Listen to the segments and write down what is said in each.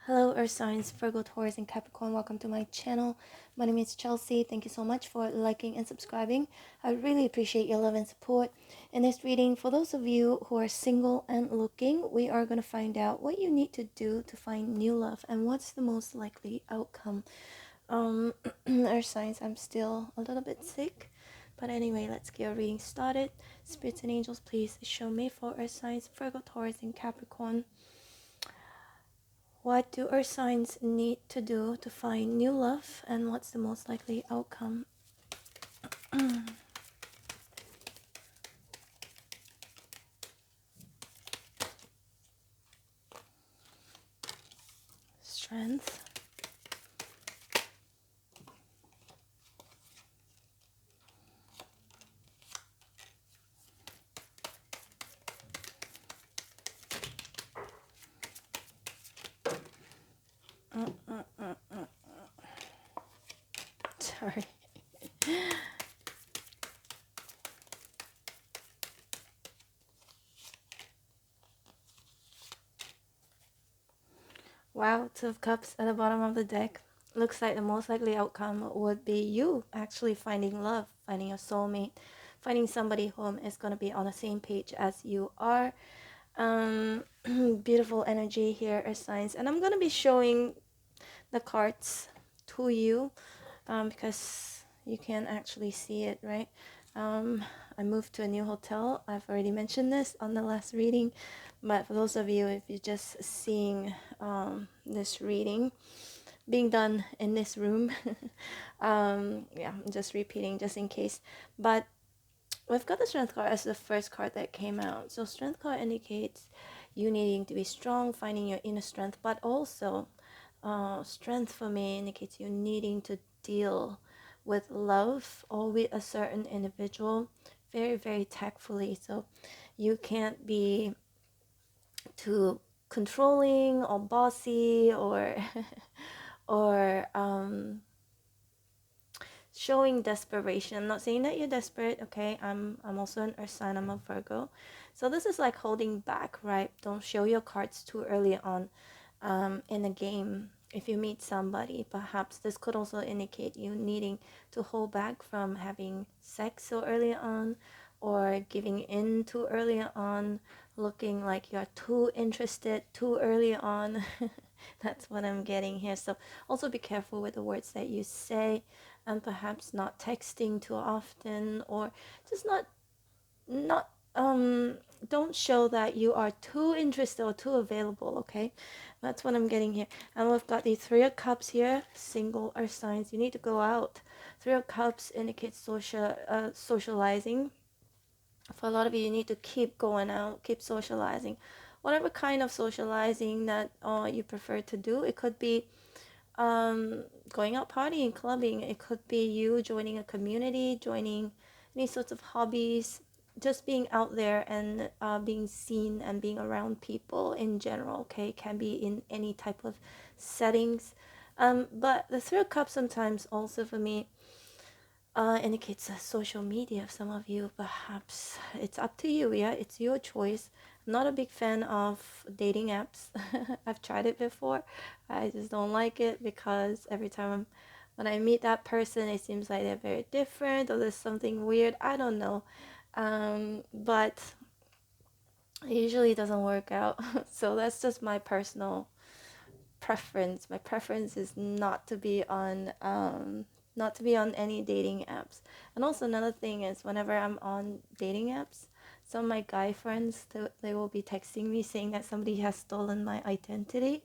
Hello Earth signs, Virgo, Taurus, and Capricorn. Welcome to my channel. My name is Chelsea. Thank you so much for liking and subscribing. I really appreciate your love and support. In this reading, for those of you who are single and looking, we are going to find out what you need to do to find new love and what's the most likely outcome. Earth signs, I'm still a little bit sick. But anyway, let's get our reading started. Spirits and angels, please show me for Earth signs, Virgo, Taurus, and Capricorn. What do Earth signs need to do to find new love, and what's the most likely outcome? Strength. Sorry. Wow, Two of Cups at the bottom of the deck. Looks like the most likely outcome would be you actually finding love, finding your soulmate, finding somebody whom is going to be on the same page as you are. Beautiful energy here, Earth signs. And I'm going to be showing the cards to you because you can actually see it, right? I moved to a new hotel. I've already mentioned this on the last reading, but for those of you, if you're just seeing this reading being done in this room, yeah, I'm just repeating just in case. But we've got the Strength card as the first card that came out. So Strength card indicates you needing to be strong, finding your inner strength, but also strength for me indicates you needing to deal with love or with a certain individual very, very tactfully. So you can't be too controlling or bossy or or showing desperation. I'm not saying that you're desperate, okay? I'm also an Earth sign. I'm a Virgo, so this is like holding back, right? Don't show your cards too early on in a game. If you meet somebody, perhaps this could also indicate you needing to hold back from having sex so early on, or giving in too early on, looking like you're too interested too early on. That's what I'm getting here. So also be careful with the words that you say, and perhaps not texting too often, or just not don't show that you are too interested or too available, okay? That's what I'm getting here. And we've got the Three of Cups here, single Earth signs. You need to go out. Three of Cups indicates socializing. For a lot of you, you need to keep going out, keep socializing. Whatever kind of socializing that you prefer to do. It could be going out partying, clubbing. It could be you joining a community, joining any sorts of hobbies, just being out there and being seen and being around people in general, okay? Can be in any type of settings. But the Three of Cups sometimes also for me indicates social media. Some of you, perhaps it's up to you, yeah, it's your choice. I'm not a big fan of dating apps. I've tried it before. I just don't like it because every time when I meet that person, it seems like they're very different or there's something weird. I don't know. But it usually doesn't work out. So that's just my personal preference. My preference is not to be on any dating apps. And also another thing is whenever I'm on dating apps, some of my guy friends, they will be texting me saying that somebody has stolen my identity.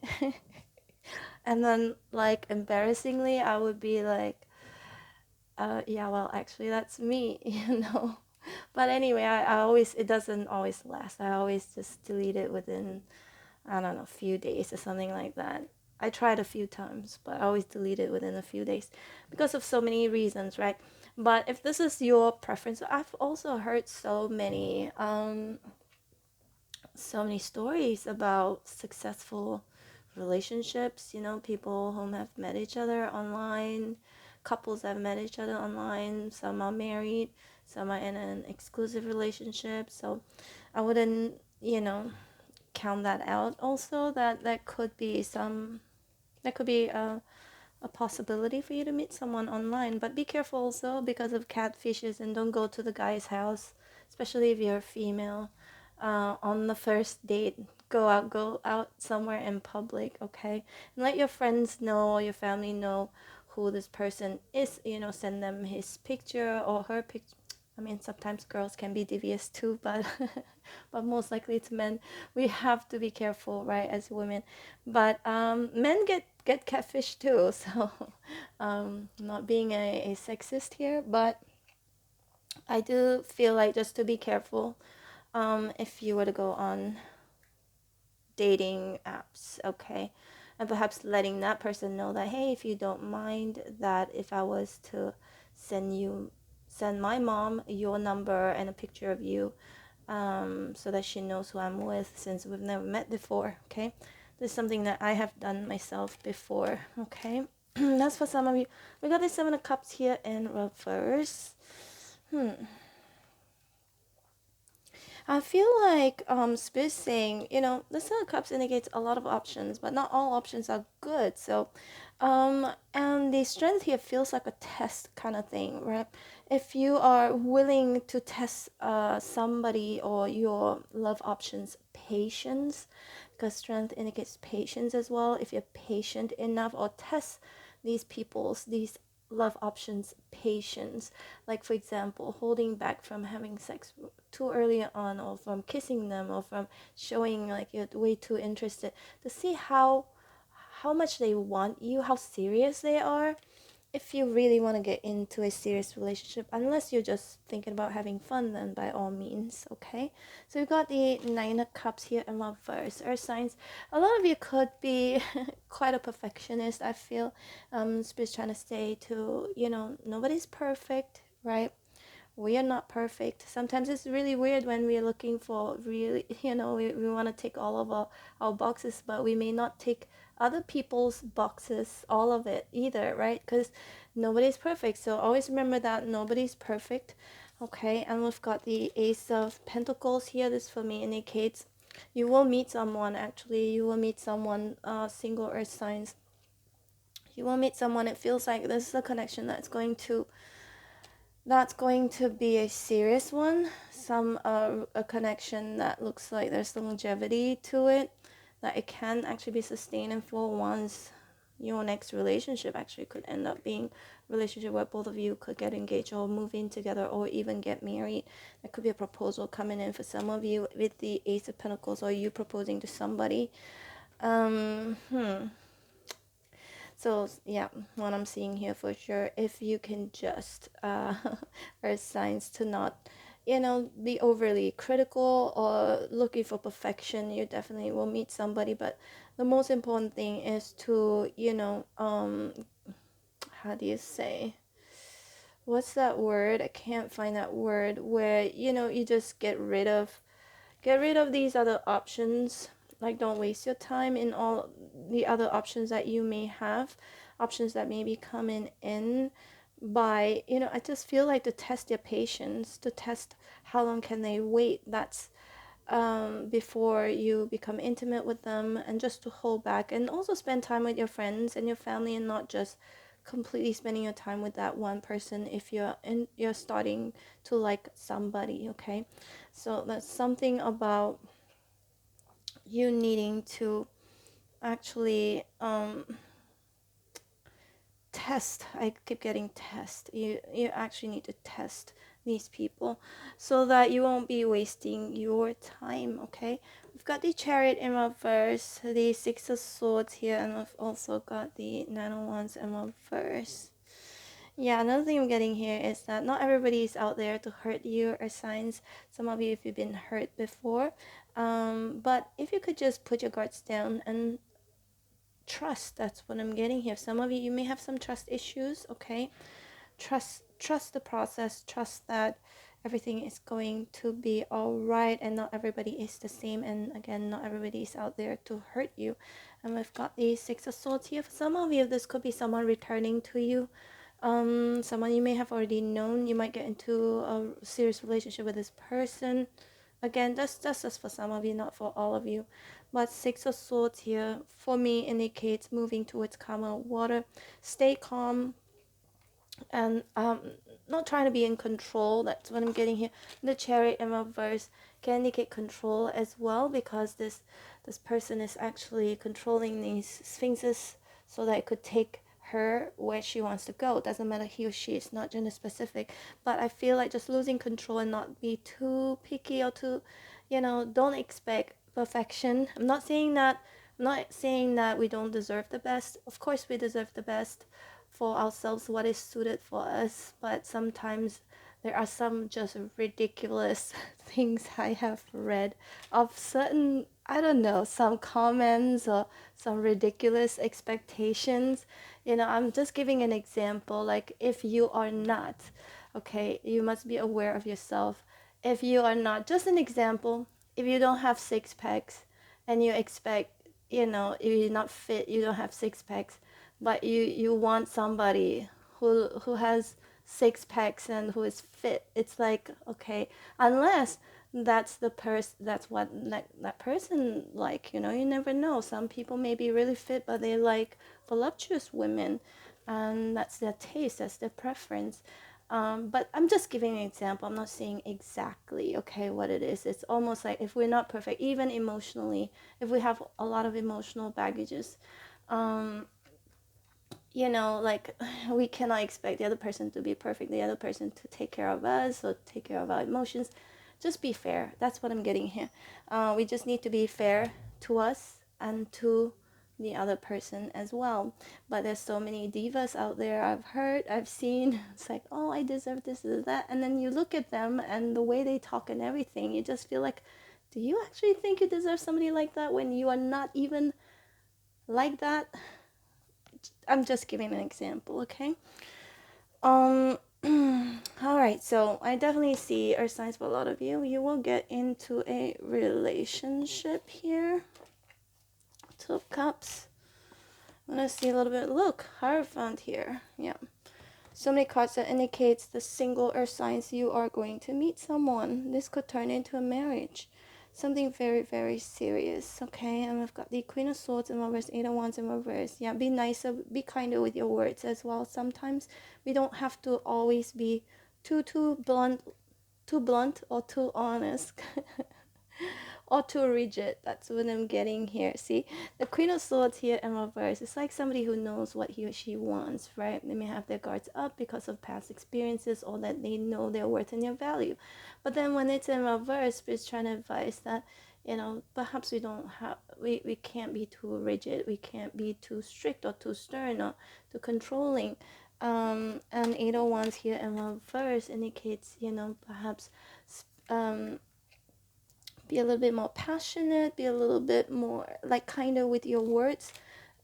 And then like embarrassingly I would be like, yeah, well actually that's me, you know. But anyway, I always, it doesn't always last. I always just delete it within, I don't know, a few days or something like that. I tried a few times, but I always delete it within a few days because of so many reasons, right? But if this is your preference, I've also heard so many stories about successful relationships, you know, people who have met each other online, couples that have met each other online, some are married, some are in an exclusive relationship. So I wouldn't, you know, count that out. Also that could be some That could be a possibility for you to meet someone online, but be careful also because of catfishes, and don't go to the guy's house, especially if you're a female. On the first date, go out somewhere in public, okay? And let your friends know or your family know who this person is. You know, send them his picture or her picture. I mean, sometimes girls can be devious too, but but most likely it's men. We have to be careful, right, as women. But men get catfish too. So not being a sexist here, but I do feel like just to be careful if you were to go on dating apps, okay, and perhaps letting that person know that, hey, if you don't mind, that if I was to send my mom your number and a picture of you, so that she knows who I'm with, since we've never met before, okay? This is something that I have done myself before, okay? That's for some of you. We got the Seven of Cups here in reverse. I feel like Spirit saying, you know, the Seven of Cups indicates a lot of options, but not all options are good. So, and the strength here feels like a test kind of thing, right? If you are willing to test somebody or your love options, patience, because strength indicates patience as well. If you're patient enough, or test these love options patience, like for example holding back from having sex too early on, or from kissing them, or from showing like you're way too interested, to see how much they want you, how serious they are. If you really want to get into a serious relationship, unless you're just thinking about having fun, then by all means, okay? So we've got the Nine of Cups here in reverse. Earth signs, a lot of you could be quite a perfectionist, I feel. Spirit's trying to say to, you know, nobody's perfect, right? We are not perfect. Sometimes it's really weird when we're looking for really, you know, we want to tick all of our boxes, but we may not tick other people's boxes, all of it either, right? Because nobody's perfect. So always remember that nobody's perfect, okay? And we've got the Ace of Pentacles here. This for me indicates you will meet someone, actually. You will meet someone, single earth signs. You will meet someone. It feels like this is a connection that's going to be a serious one, a connection that looks like there's longevity to it, that it can actually be sustainable once your next relationship actually could end up being a relationship where both of you could get engaged or move in together or even get married. There could be a proposal coming in for some of you with the Ace of Pentacles, or you proposing to somebody. So yeah, what I'm seeing here for sure, if you can just earth signs to not, you know, be overly critical or looking for perfection, you definitely will meet somebody. But the most important thing is to, you know, how do you say, what's that word? I can't find that word, where, you know, you just get rid of these other options. Like, don't waste your time in all the other options that you may have, options that may be coming in. By, you know, I just feel like to test their patience, to test how long can they wait. That's before you become intimate with them, and just to hold back, and also spend time with your friends and your family, and not just completely spending your time with that one person if you're starting to like somebody, okay? So that's something about you needing to actually test. I keep getting test. You actually need to test these people so that you won't be wasting your time, okay? We've got the Chariot in reverse, the Six of Swords here, and we've also got the Nine of Wands in reverse. Yeah, another thing I'm getting here is that not everybody is out there to hurt you, or signs. Some of you, if you've been hurt before, but if you could just put your guards down and trust, that's what I'm getting here. Some of you, you may have some trust issues, okay? Trust the process, trust that everything is going to be all right, and not everybody is the same, and again, not everybody is out there to hurt you. And we've got the Six of Swords here. For some of you, this could be someone returning to you, someone you may have already known. You might get into a serious relationship with this person. Again, that's just for some of you, not for all of you. But Six of Swords here for me indicates moving towards calmer water. Stay calm and not trying to be in control. That's what I'm getting here. The Chariot in reverse can indicate control as well, because this person is actually controlling these sphinxes so that it could take her where she wants to go. Doesn't matter he or she, it's not gender specific. But I feel like just losing control and not be too picky or too, don't expect perfection. I'm not saying that we don't deserve the best. Of course we deserve the best for ourselves, what is suited for us, but sometimes there are some just ridiculous things I have read of certain, I don't know, some comments or some ridiculous expectations. I'm just giving an example. Like, if you are not, okay, you must be aware of yourself. If you are not, just an example, if you don't have six packs and you expect, if you're not fit, you don't have six packs, but you want somebody who has six packs and who is fit. It's like, okay, unless that's what that person like, you never know. Some people may be really fit, but they like voluptuous women, and that's their taste, that's their preference. But I'm just giving an example. I'm not saying exactly, okay, what it is. It's almost like, if we're not perfect, even emotionally, if we have a lot of emotional baggages, like, we cannot expect the other person to be perfect, the other person to take care of us or take care of our emotions. Just be fair. That's what I'm getting here. We just need to be fair to us and to the other person as well. But there's so many divas out there, I've seen. It's like, oh, I deserve this or that. And then you look at them and the way they talk and everything, you just feel like, do you actually think you deserve somebody like that when you are not even like that? I'm just giving an example, okay? All right, so I definitely see earth signs for a lot of you. You will get into a relationship here. Two of Cups. I'm gonna see a little bit. Look, Hierophant here. Yeah. So many cards that indicates the single earth signs, you are going to meet someone. This could turn into a marriage. Something very, very serious, okay? And we've got the Queen of Swords in reverse, Eight of Wands in reverse. Yeah, be nicer, be kinder with your words as well. Sometimes we don't have to always be too blunt or too honest. Or too rigid. That's what I'm getting here. See, the Queen of Swords here in reverse, it's like somebody who knows what he or she wants, right? They may have their guards up because of past experiences, or that they know their worth and their value. But then when it's in reverse, it's trying to advise that, perhaps we can't be too rigid, we can't be too strict or too stern or too controlling. And Eight of Wands here in reverse indicates, perhaps be a little bit more passionate, be a little bit more like kinder with your words,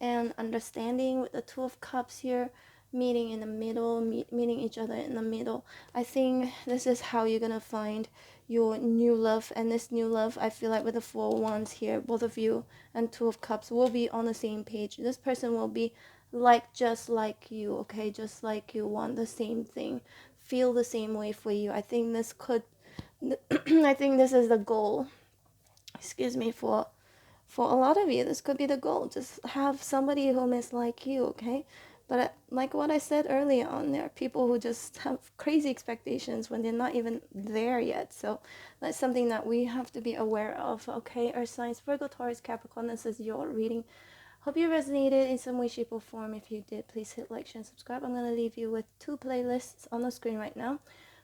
and understanding with the Two of Cups here, meeting in the middle, meeting each other in the middle. I think this is how you're gonna find your new love. And this new love, I feel like with the Four of Wands here, both of you and Two of Cups will be on the same page. This person will be just like you, okay? Just like you, want the same thing, feel the same way for you. I think this could I think this is the goal, excuse me, for a lot of you. This could be the goal, just have somebody who is like you, okay? But like what I said earlier on, there are people who just have crazy expectations when they're not even there yet. So that's something that we have to be aware of, okay? Earth signs, Virgo, Taurus, Capricorn, this is your reading. Hope you resonated in some way, shape, or form. If you did, please hit like, share, and subscribe. I'm going to leave you with two playlists on the screen right now.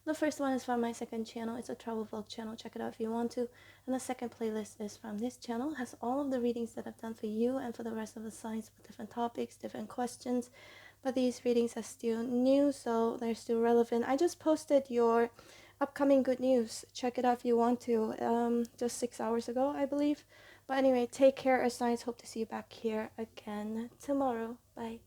The first one is from my second channel. It's a travel vlog channel. Check it out if you want to. And the second playlist is from this channel. It has all of the readings that I've done for you and for the rest of the signs, with different topics, different questions. But these readings are still new, so they're still relevant. I just posted your upcoming good news. Check it out if you want to. Just 6 hours ago, I believe. But anyway, take care, Earth signs. Hope to see you back here again tomorrow. Bye.